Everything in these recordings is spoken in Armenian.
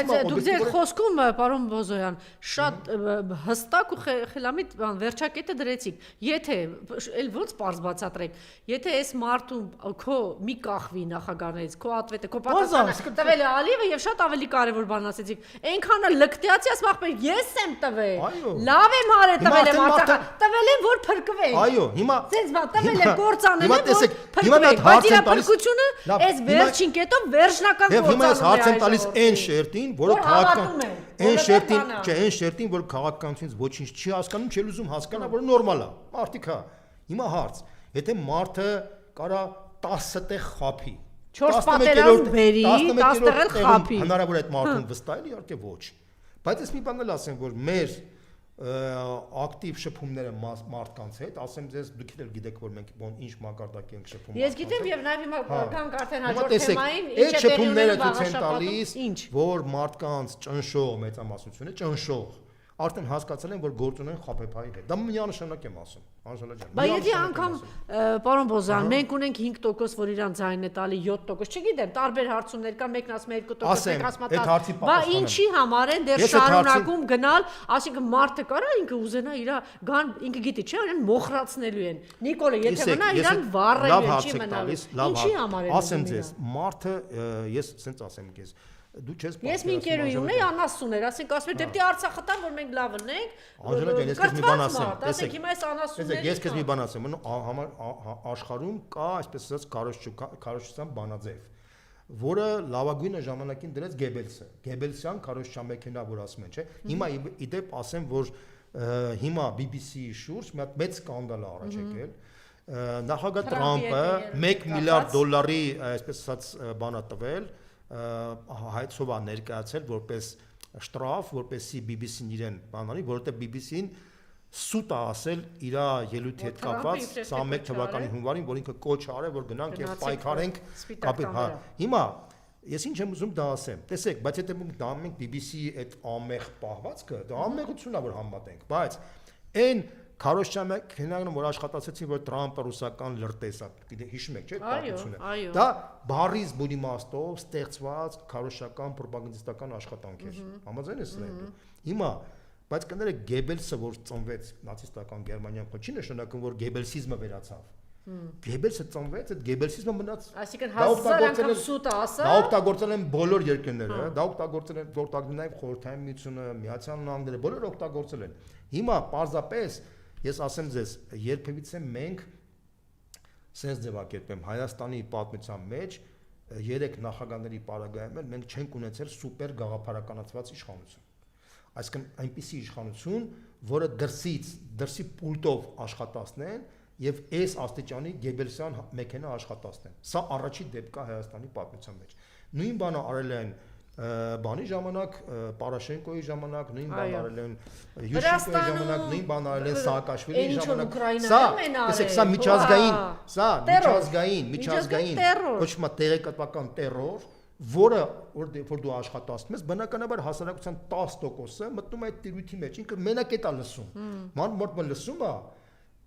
բայց դուք ձեր խոսքում, պարոն Բոզոյան, շատ հստակ ու խելամիտ վերջակետը դրեցիք։ Եթե էլ ոնց պարզ բացատրեք, եթե այս մարդու քո մի կախվի նախագահներից, քո ատվետը, քո պատասխանը տվել է Ալիևը եւ շատ ավելի կարեւոր բան ասեցիք, այնքանը լկտիացի ասում ախպեր, ես եմ տվել։ Լավ եմ արել տվել եմ Արցախը, տվել եմ որ փրկվենք։ Այո, հիմա ցենց բա տվել եմ կործանել եմ որ փրկվենք, բայց իր փրկությունը այս վերջին կետով վերջնական կործանում է։ Եվ հիմա ես հարց եմ տալիս այն շերտին, որը քաղաքական այն շերտին, որ քաղաքականությունից ոչինչ չի հասկանում, չի ուզում հասկանա, որ նորմալ է։ Մարդիկ հա, հիմա հարց, եթե մարդը կարա 10 տեղ խափի 4 պատերազմ բերի, 10 տեղ էլ խափի։ Հնարավոր է այդ մարդուն վստահել, իհարկե ոչ։ Բայց ես մի բան էլ ասեմ, որ մեր ակտիվ շփումները մարդկանց հետ, ասեմ ձեզ, դուք էլ գիտեք, որ մենք ինչ մակարդակի ենք շփում։ Ես գիտեմ եւ նաեւ հիմա կանք արդեն հաջորդ թեմային, ինչ է շփումները ցույց են տալիս, որ մարդկանց ճնշող մեծամասնությունը ճնշող արդեն հասկացել են, որ գործ ունեն ԽՊՊ-ի հետ։ Դա միանշանակ եմ ասում, Անժելա ջան։ Բայց եթե անգամ պարոն Բոզյան, մենք ունենք 5% որ իրան ձայնն է տալի 7%, չգիտեմ, տարբեր հարցումներ կան, մեկն ասում է 2%, մեկն ասում է 10%։ Բա ինչի համար են դեռ շարունակում գնալ, ասինքն մարդը կարա ինքը ուզենա իր գան, ինքը գիտի, չէ, իրեն մոխրացնելու են։ Նիկոլը, եթե մնա իրան վառելու են, չի մնալու։ Ինչի համար են։ Ասեմ ձեզ, մարդը ես ասենց ասեմ քեզ դու չես պատկերացնում։ Ես մի ընկերուհի ունեի, անասուններ, ասենք ասում էր, դեպի Արցախը տան, որ մենք լավ ունենք։ Անժելա ջան, ես քեզ մի բան ասեմ։ Տեսեք, հիմա այս անասունները։ Ես քեզ մի բան ասեմ, աշխարհում կա, այսպես ասած, քարոզչության բանաձև, որը լավագույնը ժամանակին դրեց Գեբելսը։ Գեբելսյան քարոզչության մեքենա, որ ասում են, չէ։ Հիմա իդեպ ասեմ, որ հիմա BBC-ի շուրջ մի հատ մեծ սկանդալ է առաջ եկել։ Նախագահ Տրամպը $1 միլիարդ, այսպես ասած, բան է տվել հայցով է ներկայացել որպես շտրաֆ, որպեսի BBC-ն իրեն բանանի, որովհետև BBC-ն սուտ է ասել իր ելույթի հետ կապված 21 թվականի հունվարին, որ ինքը կոչ արել, որ գնանք եւ պայքարենք կապի։ Հա, հիմա ես ինչ եմ ուզում դա ասեմ։ Տեսեք, բայց եթե մենք դառնանք BBC-ի այդ ամեղ պահվածքը, դա ամեղություն է որ համատենք, բայց այն քարոզչյանը քննարկում որ աշխատացեցին որ Տրամպը ռուսական լրտես է, հիշում եք, չէ՞, պատմությունը։ Դա բառից բունի մաստով ստեղծված քարոզչական ռոպագանդիստական աշխատանք էր։ Համաձայն ես սրա։ Հիմա, բայց կներեք Գեբելսը որ ծնվեց նացիստական Գերմանիայում, չի նշանակում որ Գեբելսիզմը վերացավ։ Գեբելսը ծնվեց, այդ Գեբելսիզմը մնաց։ Այսինքն 1000 անգամ սուտ է ասա։ Դա օգտագործել են բոլոր երկրները, դա օգտագործել են Խորհրդային Խորհրդային Միությունը, Միացյալ Նահանգները, բոլորը օգտագործել են։ Հիմա պարզապես ես ասեմ ձեզ, երբևիցե մենք sense ձևակերպեմ Հայաստանի պատմության մեջ 3 նախագահների պարագայում մենք չենք ունեցել սուպեր գաղափարականացված իշխանություն։ Այսինքն այնպիսի իշխանություն, որը դրսի պուլտով աշխատացնեն եւ այս աստիճանի Գեբելսյան մեքենա աշխատացնեն։ Սա առաջի դեպք է Հայաստանի պատմության մեջ։ Նույն բանը արել են բանի ժամանակ, Պարաշենկոյի ժամանակ, նույն բան արել են Յուշկոյի ժամանակ, նույն բան արել են Սաակաշվիլիի ժամանակ։ Սա միջազգային, կոչվում է տեղեկատվական տերրոր, որը որ դու աշխատացնում ես, բնականաբար հասարակության 10%-ը մտնում է այդ տիրույթի մեջ, ինքը մենակ է լսում։ Ման մոտ լսում է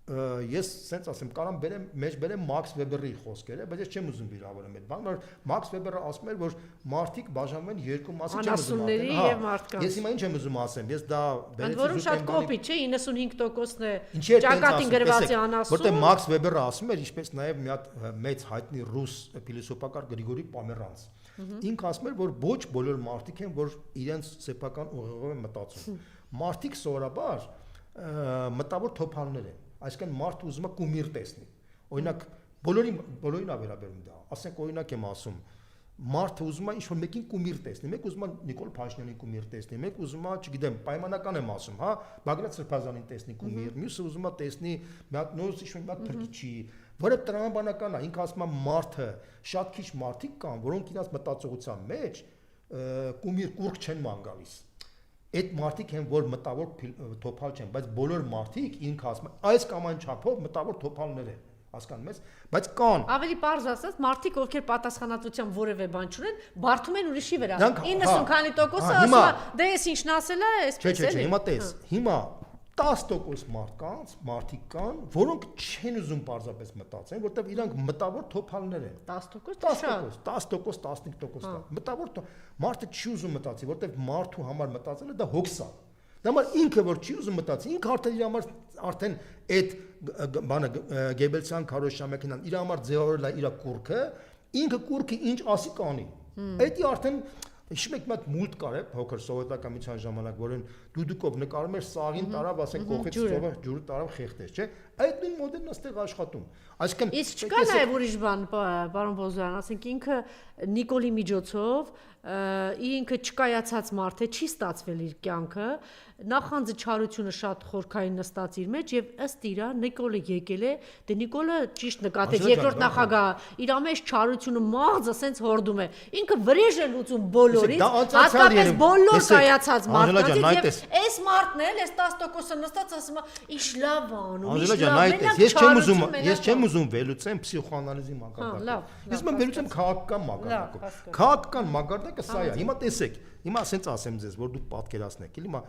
ես sense ասեմ կարամ բերեմ Մաքս Վեբերի խոսքերը, բայց ես չեմ ուզում վիրավորեմ այդ բանը, որ Մաքս Վեբերը ասում էր, որ մարդիկ բաժանվում են երկու մասի, չեմ ուզում ասեմ։ Ես հիմա ինչ եմ ուզում ասեմ, ես դա բերեցի շատ կոպիտ չէ, 95%-ն է ճակատին գրվածի անասուն։ Որտեղ Մաքս Վեբերը ասում էր, ինչպես նաև մի հատ մեծ հայտնի ռուս փիլիսոփակար Գրիգորի Պոմերանց։ Ինքը ասում էր, որ ոչ բոլոր մարդիկ են, որ իրենց սեփական ուղեղով են մտածում։ Մարդիկ սովորաբար մտավոր թոփալներ են։ Այսինքն մարդը ուզում է կումիր տեսնի։ Օրինակ բոլորին է վերաբերում դա։ Ասենք օրինակ եմ ասում, մարդը ուզում է ինչ-որ մեկին կումիր տեսնի, մեկ ուզում է Նիկոլ Փաշինյանին կումիր տեսնի, մեկ ուզում է, չգիտեմ, պայմանական եմ ասում, հա, Բագրատ Սրբազանին տեսնի կումիր, մյուսը ուզում է տեսնի մի հատ նոր ինչ-որ մի հատ փրկիչի, որը տրամաբանական է, ինքը ասում է մարդը, շատ քիչ մարդիկ կան, որոնք իրաց մտածողության մեջ կումիր կուրկ չեն ման գալիս։ Այդ մարդիկ են, որ մտավոր թոփալ չեն, բայց բոլոր մարդիկ ինքը ասում են, այս կամ այն չափով մտավոր թոփալներ են, հասկանում ես, բայց կան։ Ավելի պարզ ասած, մարդիկ, ովքեր պատասխանատվությամբ որևէ բան չունեն, բարդում են ուրիշի վրա։ 90 քանի տոկոսը ասում է, դե ես ինչն ասել է, այսպես է։ Չէ, հիմա տես, հիմա 10% մարդիկ կան, որոնք չեն ուզում պարզապես մտածեն, որտեղ իրանք մտավոր թոփալներ են։ 10%, 10%, 15%, մտավոր մարդը չի ուզում մտածի, որտեղ մարդու համար մտածելը դա հոգս է։ Դա համար ինքը որ չի ուզում մտածի, ինքը արդեն իր համար արդեն այդ բանը Գեբելսյան քարոշչամեքենան իր համար ձևավորել է իր կուրքը, ինքը կուրքը ինչ ասի կանի։ Դա արդեն Հիշում եք մի հատ մուլտ կար է փոքր սովետական միության ժամանակ, որին դուդուկով նկարում էր սաղին տարավ, ասենք կողքից ծովը ջուրը տարավ խեղդեց, չէ՞։ Այդ նույն մոդելն այստեղ աշխատում։ Այսինքն իսկ չկա նաև ուրիշ բան, պարոն Բոզոյան, ասենք ինքը Նիկոլի միջոցով ինքը չկայացած մարդ է, չի ստացվել իր կյանքը, նախանձը չարությունը շատ խորքային նստած իր մեջ եւ ըստ իրա Նիկոլը եկել է, դե Նիկոլը ճիշտ նկատեց, երկրորդ նախագահ, իր մեջ չարությունը մաղձ ասենց հորդում է։ Ինքը վրեժ է լուծում բոլորից, հատկապես բոլոր կայացած մարդկանց եւ այս մարդն էլ, այս 10%-ը նստած ասում է, «Ինչ լավ անում, ինչ լավ»։ Ես չեմ ուզում վերլուծեմ փսիխոանալիզի մակարդակը։ Ես մեմ վերլուծեմ քաղաքական մակարդակով։ Քաղաքական մակարդակը սա է։ Հիմա տեսեք, հիմա ասենց ասեմ ձեզ, որ դուք պատկերացնեք, հիմա